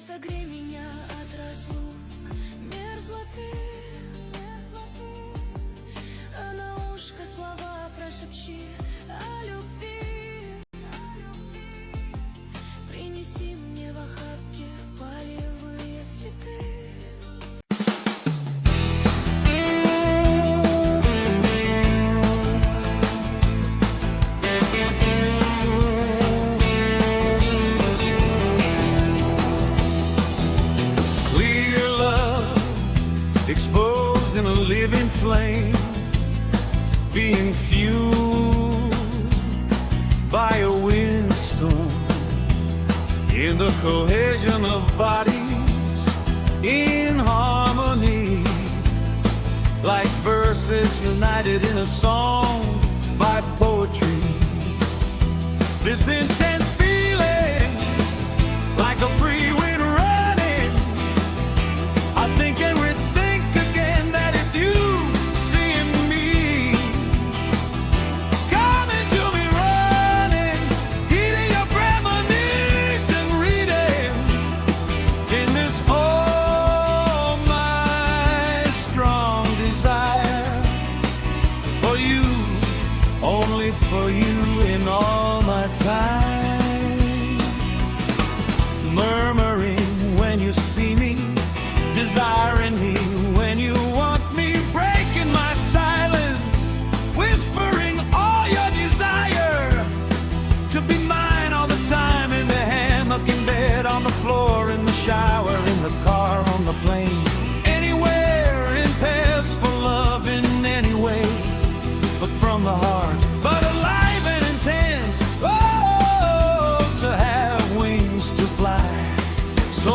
Согрей меня от разлук мерзлоты, а на ушко слова прошепчи о любви. Принеси мне в охапке полевые цветы. Exposed in a living flame, being fueled by a windstorm, in the cohesion of bodies in harmony, like verses united in a song by poetry. This intense feeling, like a free wind running, I think and rethink again that it's you seeing me, coming to me running, heeding your premonition, reading in this oh my strong desire for you, only for you in all my time, murmuring when you see me, desiring me when you want me, breaking my silence, whispering all your desire to be mine all the time, in the hammock, in bed, on the floor, in the shower, in the car, on the plane, anywhere in pairs for love in any way, but from the heart, but alive and intense, oh, to have wings to fly, so